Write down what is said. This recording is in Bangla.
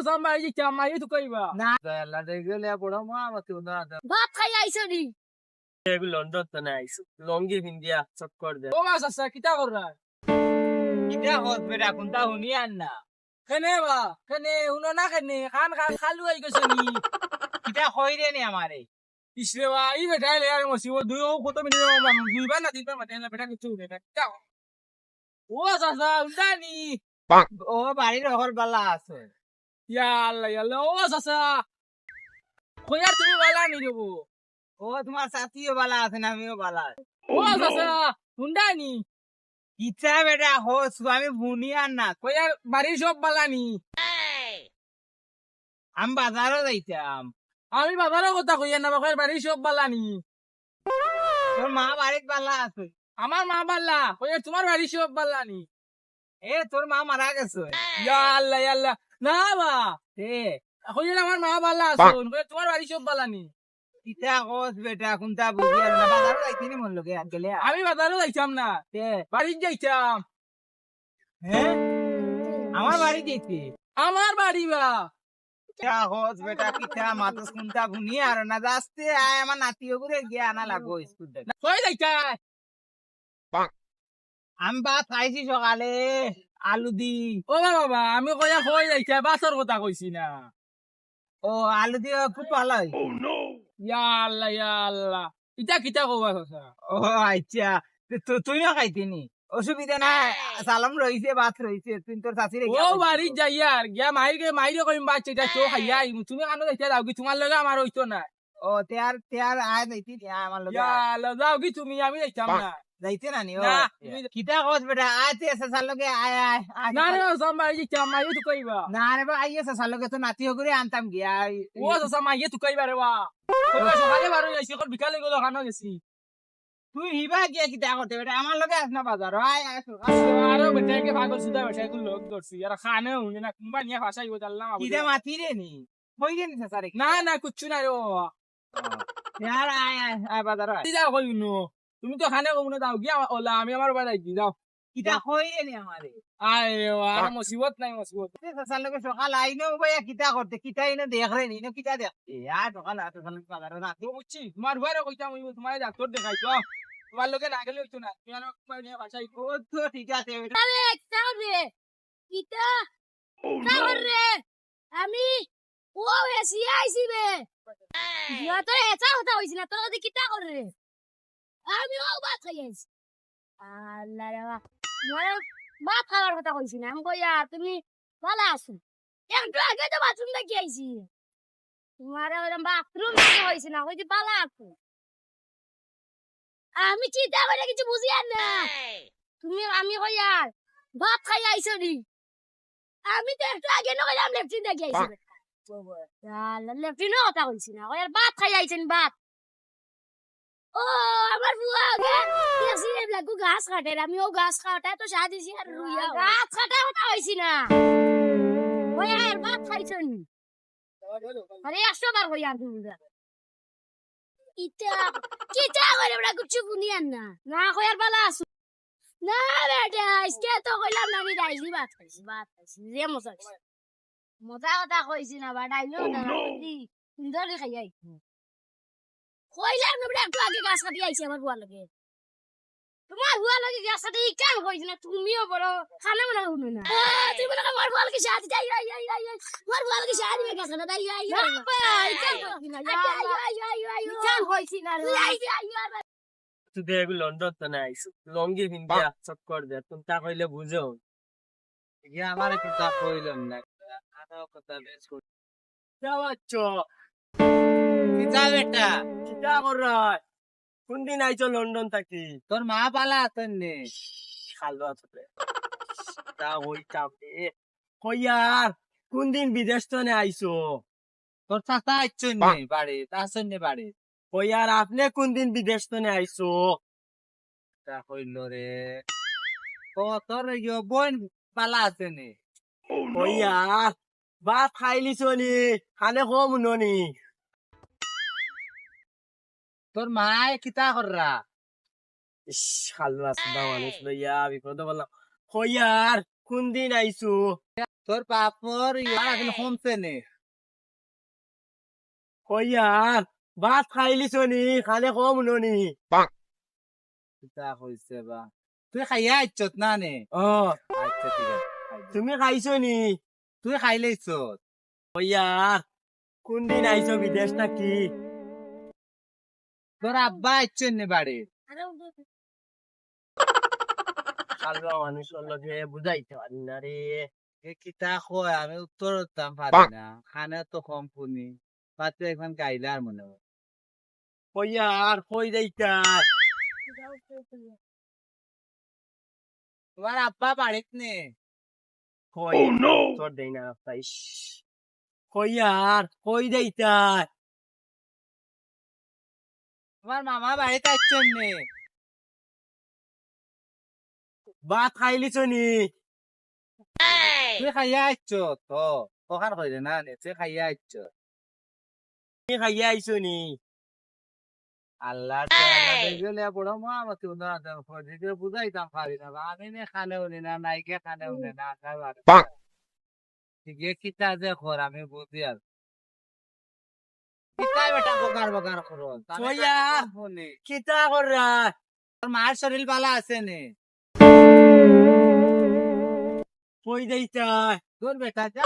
sampai ji chamai tu koi ba. না আল্লাহ দেখলে বড় মা মত না ভাত খাই আইছো নি এগুলো লন্ডন তো নাই লঙ্গি ইন্ডিয়া চক্কর দে O ma sasa kita korra. এটা হসপিটাল কোনটা হুনি আর না Kene ba, kene uno na kene khan khalu ai kesini. এটা হইরে নি আমারে Isre ba, i beta le yar mo siwo duyo koto mini mo mam dui ba na tin pa mate na beta kitu ne ta. O sasa undani. ও বাড়ির হল বালা আছে Ya Allah, o sasa. Khoyar tumi wala ni debo. ও তোমার সাথীও বালা আছে না আমিও বালা O sasa undani. ইচ্ছা বেটা হোস আমি ভুনি আর না Khoyar bari shop wala ni. আমি বাজারও যাইতাম আমি বাবারও কথা কইয়া না বাবার বাড়ি সব বালা নি তোর মা বাড়ির বালা আছে আমার মা বাল্লা কইয়া তোমার বাড়ি সব বাল্লা নি এ তোর মা মারা গেছে ইয়া আল্লাহ না বা এ কইয়া আমার মা বাল্লা আছে কইয়া তোমার বাড়ি সব বাল্লা নি ইটা হোস বেটা কোনটা বুঝি আর না বাজারও যাইতিনি মন লগে আর গেলে আমি বাজারও যাইতাম না এ বাড়ি যাইতাম হ্যাঁ আমার বাড়ি যাইতি আমার বাড়ি বা ইটা হোস বেটা কিটা মাতস কোনটা ভুনি আর না যাস্তে আয় আমার নাতিও করে গিয়া আনা লাগবো স্কুল থেকে কই যাইতা আমি ভাত খাইছি সকালে আলু দি ও বাবা আমি কইয়া কই যাইতা বাসর কথা কইছি না ও আলু দিয়ে খুব ভালো হয় ইয়া আল্লাহ ইটা কিটা কইবা সসা ও আচ্ছা তুই না খাইতিনি অসুবিধা নাই সালাম রইছে ভাত রইছে তুই তোর শাশুড়ি ও বাড়ি যাইয়া আর গিয়া মাইরে কইম বাচ্চা এটা চো খাইয়া তুমি কানো যাইতা যাও কি তোমার লগে আমার হইতো না ও তেয়ার আয় যাইতি আমার লগে ইয়া আল্লাহ যাও কি তুমি আমি যাইতাম না যাইতে না নি ও না, কিতা কস বেটা আয় তে সাসার লগে আয় আয় আয়। না রে সাম্বাই জি চামাই তু কইবা না রে বা আইয়ে সাসার লগে তো নাতি করে আনতাম গিয়া ও সামাই তু কইবা রে ওয়া কইবা সকালে বারো যাইছি কল বিকালে গেল খানো গেছি তুই হিবা গিয়া কিতা করতে বেটা আমার লগে আস না বাজার আয় আয় আরো বেটাকে পাগল সুদা বেটাকে লোক করছি আর খানে হই না কুম্বা নিয়া ভাষাই বললাম কিতা মাতি রে নি হই রে নি সাসারে না কুচ্ছু না রে ও ইয়ার আয় আয় আয় বাজার আয় যাও কই নো তুমি তো খানে কমনে দাও গিয়া ওলা আমি আমার বাড়ি যাই যাও কিতা হই রে নি আমারে আয় আর মুসিবত নাই মুসিবত সাসার লগে সকাল আইনো ভাইয়া কিতা করতে কিতা ইনো দেখ রে নি কিতা দেখ আর সকাল বাজার না তো বুঝছি তোমার ঘরে কইতাম ওই তোমার ডাক্তার দেখাই তো তোমার লোকে না গেলে হইতো না তুমি আর কুম্বা নিয়া ভাষাই ও তো ঠিক আছে বেটা আরে চাও রে কিতা চাও রে আমি ও এসি আইছি বে ইয়া তো এসা হতা হইছিল তোর যদি কিতা করে রে আমি ও ভাত খাই আইছি আল্লাহ রে মানে ভাত খাওয়ার কথা কইছি না আমি কইয়া তুমি ভালো আছো একটু আগে তো বাথরুম দেখি আইছি তোমার ওরম বাথরুম দেখি হইছে না কইছি ভালো আছো আমি চিন্তা করে কিছু বুঝি আর না তুমি আমি কইয়া ভাত খাই আইছো নি আমি তো একটু আগে নকইলাম লেফটিন দেখি আইছি লেফটিনও কথা কইছি না কইয়ার ভাত খাই আইছেন ভাত ও আমার বুয়া আগে দেখছি লাগু ঘাস কাটে আমি ও ঘাস কাটা তো সাদিছি আর রুইয়া ঘাস কাটা কথা হইছি না কইয়ার ভাত খাইছেন আরে 100 বার কইয়া তুমি ইটা কিটা করে বড় কিছু বুনিয়ান না কইয়ার বালা আছো না বেটা আজকে তো কইলাম না আমি ডাইলি ভাত খাইছি রে মজা কথা কইছি না বা ডাইলো না দি সুন্দর খাই আই কইলাম না বেটা একটু আগে গাছ কাটি আইছি আমার বুয়া লাগে তোমার বুয়া লাগে গাছ কাটি কেন কইছি না তুমিও বড় খানা মনে শুনো না তুমি বলে আমার বুয়া লাগে শাদি যাই আমার বুয়া লাগে শাদি গাছ কাটা যাই কেন কইছি না কেন কইছি না তুই এগুলো লন্ডন তো নাই লঙ্গি ইন্ডিয়া চক্কর দে তুমি তা কইলে বুঝো ইয়া আমারে কথা কইলাম না কথা বেশ কর যাওয়াচ্ছো কিতা বেটা কিতা কররাই কোন দিন আইছো লন্ডন থাকি তোর মা পালা আছেন নে খালবা আছে তা ওই চাপে কইয়ার কোন দিন বিদেশ তো নে আইছো তোর চাচা আইছো নে বাড়ি তাছন নে বাড়ি কইয়ার আপনি কোন দিন বিদেশ তো নে আইছো তা কইল রে ও তোর বোন পালা আছে নে কইয়ার ভাত খাইলিছো নি খানে কম ননি তোর মায় কিতা কররা ইস খালবা সুদা মানুষ লইয়া বিপদ বললাম কইয়ার কোন দিন আইছো তোর বাপর ইয়ার এখন কমছে নে কইয়ার ভাত খাইলিছ নি খালে কম ননি কিতা কইছে বা তুই খাইয়া আইছত না নে ও আচ্ছা ঠিক আছে তুমি খাইছ নি তুই খাইলেইছ কইয়ার কোন দিন আইছো বিদেশ নাকি তোর আব্বা আইছেন নে বাড়ি কালবা মানুষের লগে বুঝাইতে পারি না রে এ কিতা কয় আমি উত্তর দিতাম পারি না খানা তো কম শুনি পাতে এখন গাইলে আর মনে হয় কইয়ার কই যাইতা তোমার আব্বা বাড়িত নে কই তোর দেই না পাইস কইয়ার কই যাইতা তোমার মামা বাড়িতে আইছেন নে ভাত খাইলিছ নি তুই খাইয়া আইছ তো কখান কইলে না নে তুই খাইয়া আইছ তুমি খাইয়া আইছো নি আল্লাহ গেলে বড় মহামতি উন্নয়ন ফজিকে বুঝাইতাম পারি না আমি নে খানে উনি না নাইকে খানে উনি না ঠিক কিতা যে খর আমি বুঝি আর কিতাই বেটা বকার বকার করো কইয়া। কিতা কররা তোর মার শরীর ভালো আছে নে কই যাইতা তোর বেটা যা